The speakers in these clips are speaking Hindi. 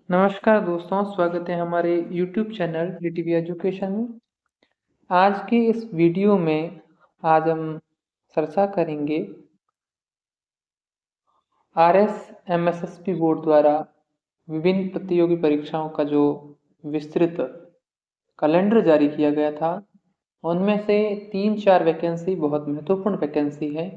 नमस्कार दोस्तों, स्वागत है हमारे YouTube चैनल DTV एजुकेशन में। आज के इस वीडियो में आज हम चर्चा करेंगे RS MSSP बोर्ड द्वारा विभिन्न प्रतियोगी परीक्षाओं का जो विस्तृत कैलेंडर जारी किया गया था, उनमें से 3-4 वैकेंसी बहुत महत्वपूर्ण वैकेंसी है।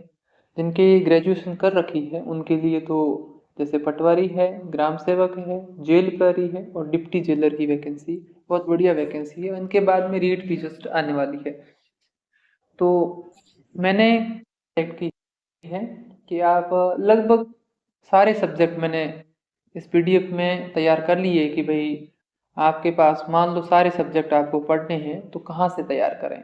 जिनके ग्रेजुएशन कर रखी है उनके लिए तो जैसे पटवारी है, ग्राम सेवक है, जेल प्रहरी है और डिप्टी जेलर की वैकेंसी बहुत बढ़िया वैकेंसी है। इनके बाद में रीट भी जस्ट आने वाली है। तो मैंने सेलेक्ट की है कि आप लगभग सारे सब्जेक्ट मैंने इस पीडीएफ में तैयार कर लिए कि भाई आपके पास मान लो सारे सब्जेक्ट आपको पढ़ने हैं तो कहाँ से तैयार करें।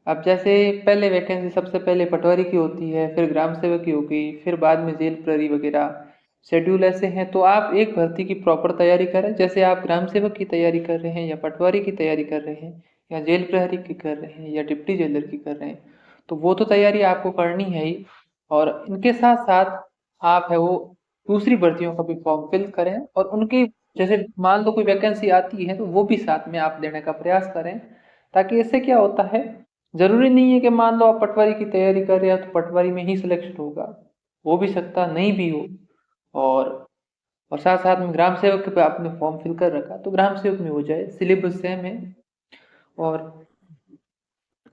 अब जैसे पहले वैकेंसी सबसे पहले पटवारी की होती है, फिर ग्राम सेवक की होगी, फिर बाद में जेल प्रहरी वगैरह शेड्यूल ऐसे हैं। तो आप एक भर्ती की प्रॉपर तैयारी करें। जैसे आप ग्राम सेवक की तैयारी कर रहे हैं या पटवारी की तैयारी कर रहे हैं या जेल प्रहरी की कर रहे हैं या डिप्टी जेलर की कर रहे हैं, तो वो तो तैयारी आपको करनी है ही। और इनके साथ साथ आप है वो दूसरी भर्तियों का भी फॉर्म फिल करें और उनकी जैसे मान लो कोई वैकेंसी आती है तो वो भी साथ में आप देने का प्रयास करें। ताकि इससे क्या होता है, जरूरी नहीं है कि मान लो आप पटवारी की तैयारी कर रहे हो तो पटवारी में ही सिलेक्शन होगा, हो भी सकता नहीं भी हो। और और साथ साथ में ग्राम सेवक पे आपने फॉर्म फिल कर रखा तो ग्राम सेवक में हो जाए, सिलेबस सेम है। और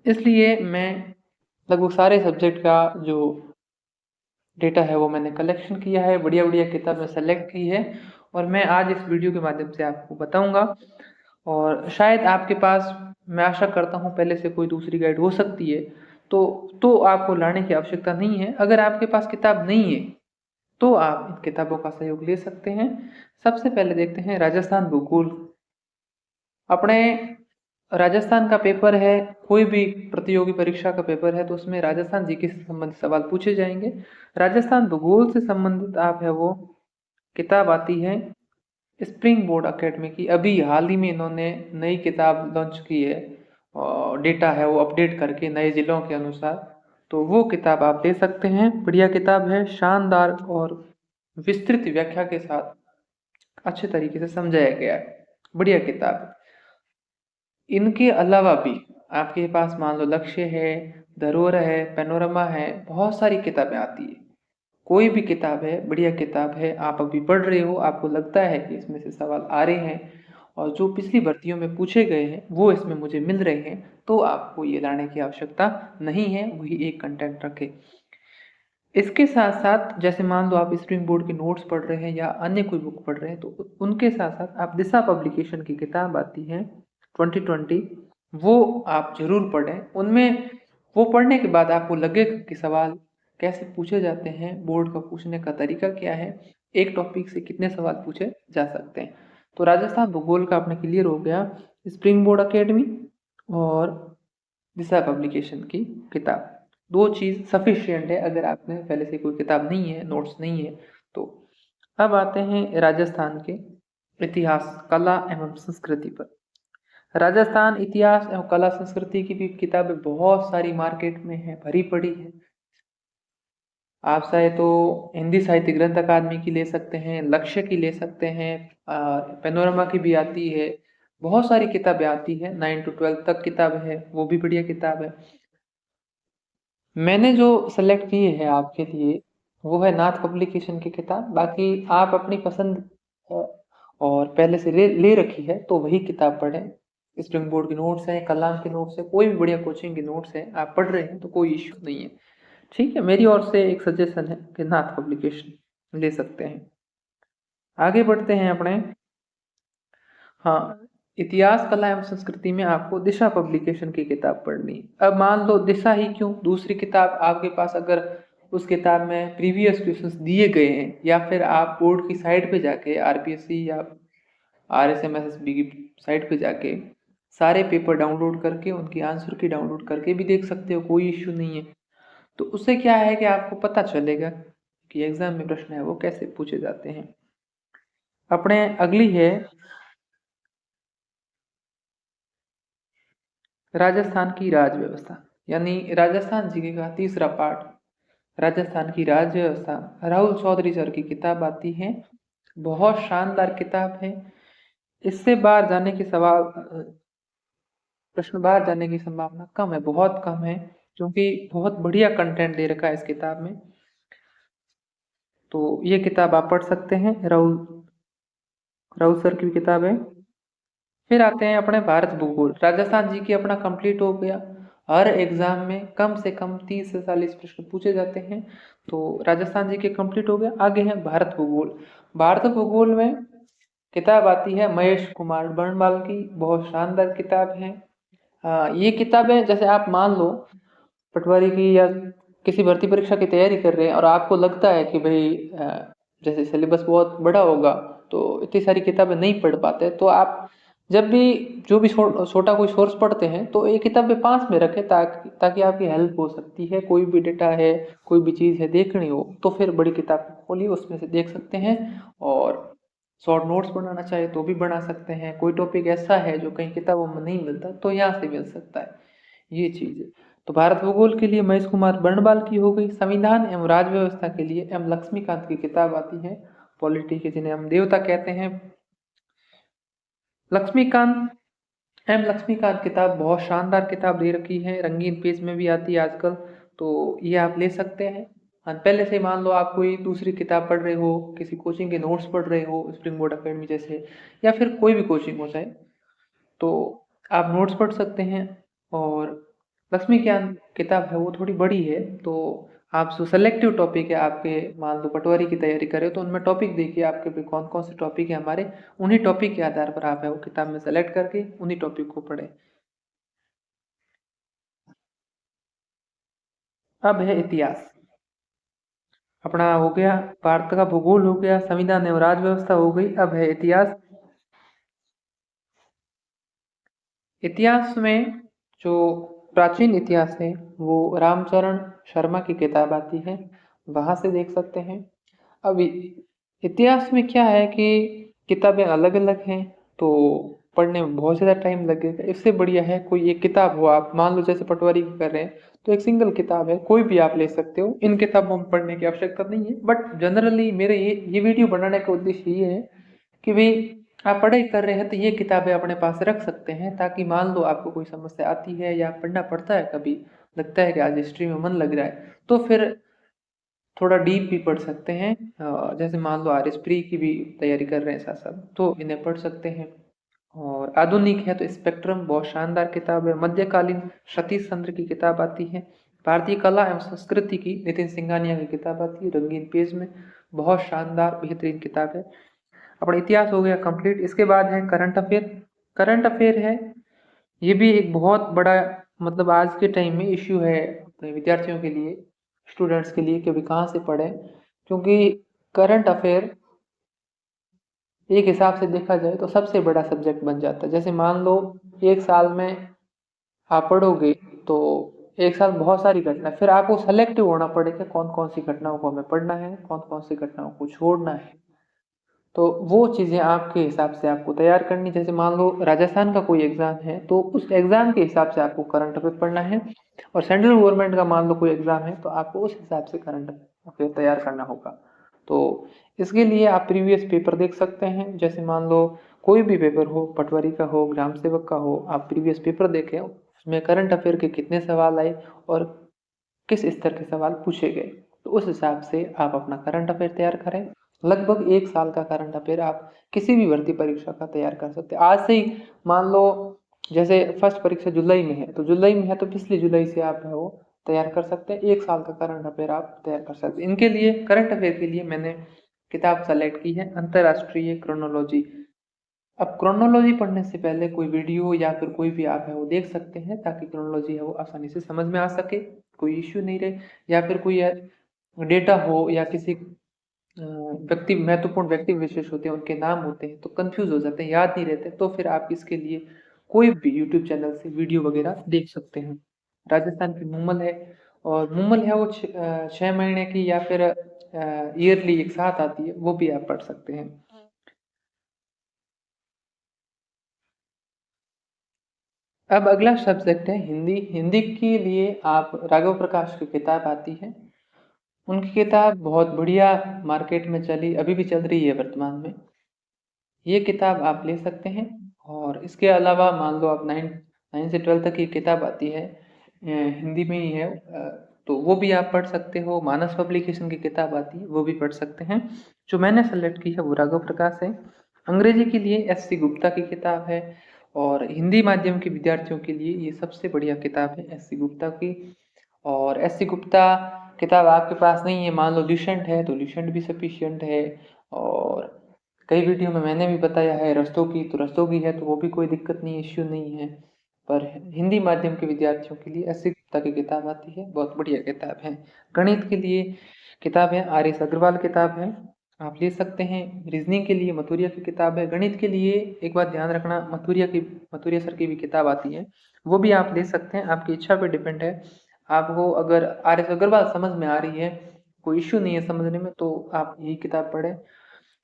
इसलिए मैं लगभग सारे सब्जेक्ट का जो डेटा है वो मैंने कलेक्शन किया है, बढ़िया बढ़िया किताबें सेलेक्ट की है और मैं आज इस वीडियो के माध्यम से आपको बताऊंगा। और शायद आपके पास, मैं आशा करता हूँ पहले से कोई दूसरी गाइड हो सकती है, तो आपको लाने की आवश्यकता नहीं है। अगर आपके पास किताब नहीं है तो आप इन किताबों का सहयोग ले सकते हैं। सबसे पहले देखते हैं राजस्थान भूगोल। अपने राजस्थान का पेपर है, कोई भी प्रतियोगी परीक्षा का पेपर है तो उसमें राजस्थान जीके से संबंधित सवाल पूछे जाएंगे। राजस्थान भूगोल से संबंधित आप है वो किताब आती है स्प्रिंग बोर्ड एकेडमी की। अभी हाल ही में इन्होंने नई किताब लॉन्च की है और डेटा है वो अपडेट करके नए जिलों के अनुसार। तो वो किताब आप ले सकते हैं, बढ़िया किताब है, शानदार और विस्तृत व्याख्या के साथ अच्छे तरीके से समझाया गया है, बढ़िया किताब है। इनके अलावा भी आपके पास मान लो लक्ष्य है, धरोहर है, पैनोरमा है, बहुत सारी किताबें आती है। कोई भी किताब है, बढ़िया किताब है, आप अभी पढ़ रहे हो, आपको लगता है कि इसमें से सवाल आ रहे हैं और जो पिछली भर्तियों में पूछे गए हैं वो इसमें मुझे मिल रहे हैं, तो आपको ये लाने की आवश्यकता नहीं है, वही एक कंटेंट रखें। इसके साथ साथ जैसे मान लो आप स्प्रिंग बोर्ड के नोट्स पढ़ रहे हैं या अन्य कोई बुक पढ़ रहे हैं तो उनके साथ साथ आप दिशा पब्लिकेशन की किताब आती है 2020, वो आप जरूर पढ़ें। उनमें वो पढ़ने के बाद आपको लगेगा कि सवाल कैसे पूछे जाते हैं, बोर्ड का पूछने का तरीका क्या है, एक टॉपिक से कितने सवाल पूछे जा सकते हैं। तो राजस्थान भूगोल का अपने क्लियर हो गया, स्प्रिंग बोर्ड अकेडमी और दिशा पब्लिकेशन की किताब, दो चीज सफिशियंट है अगर आपने पहले से कोई किताब नहीं है, नोट्स नहीं है तो। अब आते हैं राजस्थान के इतिहास, कला एवं संस्कृति पर। राजस्थान इतिहास एवं कला संस्कृति की भी किताबें बहुत सारी मार्केट में है, भरी पड़ी है। आप चाहे तो हिंदी साहित्य ग्रंथ अकादमी की ले सकते हैं, लक्ष्य की ले सकते हैं, पैनोरमा की भी आती है, बहुत सारी किताबें आती है, 9 to 12 तक किताब है, वो भी बढ़िया किताब है। मैंने जो सेलेक्ट की है आपके लिए वो है नाथ पब्लिकेशन की किताब। बाकी आप अपनी पसंद अ, और पहले से ले रखी है तो वही किताब पढ़ें। स्प्रिंग बोर्ड के नोट्स हैं, कलाम के नोट्स हैं, कोई भी बढ़िया कोचिंग के नोट्स हैं, आप पढ़ रहे हैं तो कोई इश्यू नहीं है। ठीक है, मेरी ओर से एक सजेशन है कि नाथ पब्लिकेशन ले सकते हैं। आगे बढ़ते हैं अपने, हाँ, इतिहास कला एवं संस्कृति में आपको दिशा पब्लिकेशन की किताब पढ़नी है। अब मान लो दिशा ही क्यों, दूसरी किताब आपके पास अगर उस किताब में प्रीवियस क्वेश्चंस दिए गए हैं या फिर आप बोर्ड की साइट पे जाके आरपीएससी या आरएसएमएसएसबी की साइट पे जाके सारे पेपर डाउनलोड करके उनकी आंसर की डाउनलोड करके भी देख सकते हो, कोई इश्यू नहीं है। तो उससे क्या है कि आपको पता चलेगा कि एग्जाम में प्रश्न है वो कैसे पूछे जाते हैं। अपने अगली है राजस्थान की राज व्यवस्था, यानी राजस्थान जीके का तीसरा पार्ट, राजस्थान की राज व्यवस्था। राहुल चौधरी सर की किताब आती है बहुत शानदार किताब है। इससे बाहर जाने की प्रश्न बाहर जाने की संभावना कम है, बहुत कम है, क्योंकि बहुत बढ़िया कंटेंट दे रखा है इस किताब में। तो ये किताब आप पढ़ सकते हैं, राहुल राहुल सर की किताब है। फिर आते हैं अपने भारत भूगोल। राजस्थान जी की अपना कंप्लीट हो गया। हर एग्जाम में कम से कम 30 से 40 प्रश्न पूछे जाते हैं, तो राजस्थान जी के कंप्लीट हो गया। आगे है भारत भूगोल। भारत भूगोल में किताब आती है महेश कुमार बर्णवाल की, बहुत शानदार किताब है। हाँ, ये किताबें जैसे आप मान लो पटवारी की या किसी भर्ती परीक्षा की तैयारी कर रहे हैं और आपको लगता है कि भाई जैसे सिलेबस बहुत बड़ा होगा तो इतनी सारी किताबें नहीं पढ़ पाते, तो आप जब भी जो भी छोटा कोई सोर्स पढ़ते हैं तो ये किताबें पास में रखें, ताकि ताकि आपकी हेल्प हो सकती है। कोई भी डेटा है, कोई भी चीज़ है देखनी हो तो फिर बड़ी किताब खोलिए, उसमें से देख सकते हैं। और शॉर्ट नोट्स बनाना चाहे तो भी बना सकते हैं। कोई टॉपिक ऐसा है जो कहीं किताबों में नहीं मिलता तो यहाँ से मिल सकता है, ये चीज़ है। तो भारत भूगोल के लिए महेश कुमार बर्णवाल की हो गई। संविधान एवं राज्य व्यवस्था के लिए एम लक्ष्मीकांत की किताब आती है, पॉलिटी के जिन्हें हम देवता कहते हैं। लक्ष्मीकांत लक्ष्मीकांत किताब बहुत शानदार किताब दे रखी है, रंगीन पेज में भी आती है आजकल, तो ये आप ले सकते हैं। हाँ, पहले से मान लो आप कोई दूसरी किताब पढ़ रहे हो, किसी कोचिंग के नोट्स पढ़ रहे हो, स्प्रिंग बोर्ड अकेडमी जैसे, या फिर कोई भी कोचिंग हो चाहे, तो आप नोट्स पढ़ सकते हैं। और लक्ष्मीकांत किताब है वो थोड़ी बड़ी है, तो आप जो सेलेक्टिव टॉपिक है आपके, मान लो पटवारी की तैयारी करें तो उनमें टॉपिक देखिए आपके पे कौन कौन से टॉपिक है हमारे, उन्हीं टॉपिक के आधार पर आप है वो किताब में सेलेक्ट करके उन्हीं टॉपिक को पढ़ें। अब है इतिहास। अपना हो गया भारत का भूगोल, हो गया संविधान एवं राज्य व्यवस्था हो गई, अब है इतिहास। इतिहास में जो प्राचीन इतिहास है वो रामचरण शर्मा की किताब आती है, वहाँ से देख सकते हैं। अब इतिहास में क्या है कि किताबें अलग अलग हैं, तो पढ़ने में बहुत ज़्यादा टाइम लगेगा। इससे बढ़िया है कोई एक किताब हो, आप मान लो जैसे पटवारी की कर रहे हैं तो एक सिंगल किताब है, कोई भी आप ले सकते हो। इन किताबों में पढ़ने की आवश्यकता नहीं है, बट जनरली मेरे ये वीडियो बनाने का उद्देश्य ये है कि भाई आप पढ़ाई कर रहे हैं तो ये किताबें अपने पास रख सकते हैं, ताकि मान लो आपको कोई समस्या आती है या पढ़ना पड़ता है, कभी लगता है कि आज हिस्ट्री में मन लग रहा है, तो फिर थोड़ा डीप भी पढ़ सकते हैं। जैसे मान लो आरएस प्री की भी तैयारी कर रहे हैं साथ साथ, तो इन्हें पढ़ सकते हैं। और आधुनिक है तो स्पेक्ट्रम बहुत शानदार किताब है। मध्यकालीन सतीश चंद्र की किताब आती है। भारतीय कला एवं संस्कृति की नितिन सिंघानिया की किताब आती है, रंगीन पेज में, बहुत शानदार बेहतरीन किताब है। अपना इतिहास हो गया कंप्लीट। इसके बाद है करंट अफेयर। करंट अफेयर है, ये भी एक बहुत बड़ा, मतलब आज के टाइम में इश्यू है अपने विद्यार्थियों के लिए, स्टूडेंट्स के लिए, कि अभी कहाँ से पढ़ें, क्योंकि करंट अफेयर एक हिसाब से देखा जाए तो सबसे बड़ा सब्जेक्ट बन जाता है। जैसे मान लो एक साल में आप पढ़ोगे तो एक साल बहुत सारी घटना, फिर आपको सेलेक्टिव होना पड़ेगा कौन कौन सी घटनाओं को हमें पढ़ना है, कौन कौन सी घटनाओं को छोड़ना है। तो वो चीज़ें आपके हिसाब से आपको तैयार करनी। जैसे मान लो राजस्थान का कोई एग्जाम है तो उस एग्जाम के हिसाब से आपको करंट अफेयर पढ़ना है, और सेंट्रल गवर्नमेंट का मान लो कोई एग्जाम है तो आपको उस हिसाब से करंट अफेयर तैयार करना होगा। तो इसके लिए आप प्रीवियस पेपर देख सकते हैं। जैसे मान लो कोई भी पेपर हो, पटवारी का हो, ग्राम सेवक का हो, आप प्रीवियस पेपर देखें, उसमें करंट अफेयर के कितने सवाल आए और किस स्तर के सवाल पूछे गए, तो उस हिसाब से आप अपना करंट अफेयर तैयार करें। लगभग एक साल का करंट अफेयर आप किसी भी भर्ती परीक्षा का तैयार कर सकते हैं। आज से ही मान लो जैसे फर्स्ट परीक्षा जुलाई में है, तो जुलाई में है तो पिछली जुलाई से आप है वो तैयार कर सकते हैं। एक साल का करंट अफेयर आप तैयार कर सकते हैं। इनके लिए करंट अफेयर के लिए मैंने किताब सेलेक्ट की है, अंतरराष्ट्रीय क्रोनोलॉजी। अब क्रोनोलॉजी पढ़ने से पहले कोई वीडियो या फिर कोई भी आप है वो देख सकते हैं, ताकि क्रोनोलॉजी है वो आसानी से समझ में आ सके, कोई इश्यू नहीं रहे। या फिर कोई डेटा हो या किसी व्यक्ति, महत्वपूर्ण व्यक्ति विशेष होते हैं, उनके नाम होते हैं तो कंफ्यूज हो जाते हैं, याद नहीं रहते, तो फिर आप इसके लिए कोई भी यूट्यूब चैनल से वीडियो वगैरह देख सकते हैं। राजस्थान की मुमल है, और मुमल है वो 6 महीने की या फिर ईयरली एक साथ आती है, वो भी आप पढ़ सकते हैं। अब अगला सब्जेक्ट है हिंदी। हिंदी के लिए आप राघव प्रकाश की किताब आती है, उनकी किताब बहुत बढ़िया मार्केट में चली, अभी भी चल रही है वर्तमान में। ये किताब आप ले सकते हैं। और इसके अलावा मान लो आप 9 से 12 तक की किताब आती है, हिंदी में ही है, तो वो भी आप पढ़ सकते हो। मानस पब्लिकेशन की किताब आती है, वो भी पढ़ सकते हैं। जो मैंने सेलेक्ट की है वो राघव प्रकाश है। अंग्रेजी के लिए एस सी गुप्ता की किताब है, और हिंदी माध्यम के विद्यार्थियों के लिए ये सबसे बढ़िया किताब है एस सी गुप्ता की। और एस सी गुप्ता किताब आपके पास नहीं है, मान लो ल्यूसेंट है तो ल्यूसेंट भी सफिशियंट है। और कई वीडियो में मैंने भी बताया है रस्तोगी, तो रस्तोगी है तो वो भी कोई दिक्कत नहीं, इश्यू नहीं है। पर हिंदी माध्यम के विद्यार्थियों के लिए एस सी गुप्ता की किताब आती है, बहुत बढ़िया किताब है। गणित के लिए किताब है आर एस अग्रवाल किताब है, आप ले सकते हैं। रीजनिंग के लिए मथुरिया की किताब है। गणित के लिए एक बात ध्यान रखना, मथुरिया सर की भी किताब आती है, वो भी आप ले सकते हैं, आपकी इच्छा पे डिपेंड है। आपको अगर आर एस अग्रवाल समझ में आ रही है, कोई इश्यू नहीं है समझने में, तो आप यही किताब पढ़ें।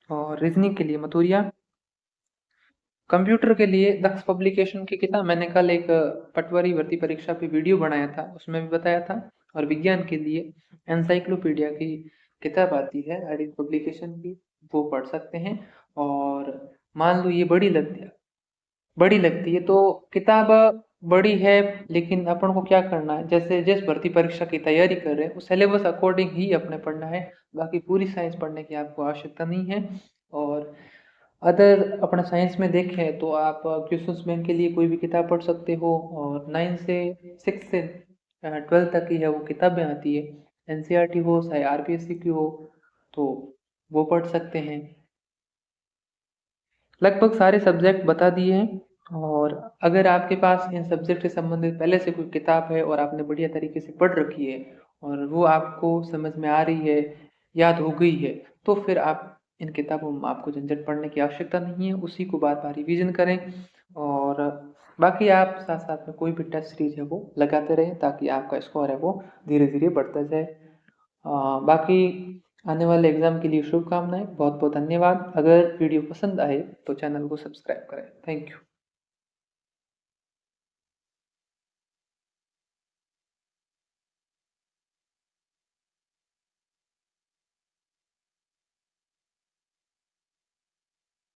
और रीजनिंग के लिए मथुरिया। कंप्यूटर के लिए दक्ष पब्लिकेशन की किताब, मैंने कल एक पटवारी भर्ती परीक्षा पे वीडियो बनाया था, उसमें भी बताया था। और विज्ञान के लिए एनसाइक्लोपीडिया की किताब आती है आर पब्लिकेशन की, वो पढ़ सकते हैं। और मान लो ये बड़ी लगती है तो किताब बड़ी है, लेकिन अपन को क्या करना है, जैसे जिस भर्ती परीक्षा की तैयारी कर रहे हैं उस सिलेबस अकॉर्डिंग ही अपने पढ़ना है। बाकी पूरी साइंस पढ़ने की आपको आवश्यकता नहीं है। और अदर अपना साइंस में देखें तो आप क्वेश्चंस बैंक के लिए कोई भी किताब पढ़ सकते हो। और 6 से 12 तक की है वो किताबें आती है, एनसीईआरटी हो चाहे आरपीएससी की हो, तो वो पढ़ सकते हैं। लगभग सारे सब्जेक्ट बता दिए हैं। और अगर आपके पास इन सब्जेक्ट से संबंधित पहले से कोई किताब है और आपने बढ़िया तरीके से पढ़ रखी है और वो आपको समझ में आ रही है, याद हो गई है, तो फिर आप इन किताबों में आपको झंझट पढ़ने की आवश्यकता नहीं है, उसी को बार बार रिवीजन करें। और बाकी आप साथ साथ में कोई भी टेस्ट सीरीज है वो लगाते रहें, ताकि आपका स्कोर है वो धीरे धीरे बढ़ता जाए। बाकी आने वाले एग्जाम के लिए शुभकामनाएं। बहुत बहुत धन्यवाद। अगर वीडियो पसंद आए तो चैनल को सब्सक्राइब करें। Thank you.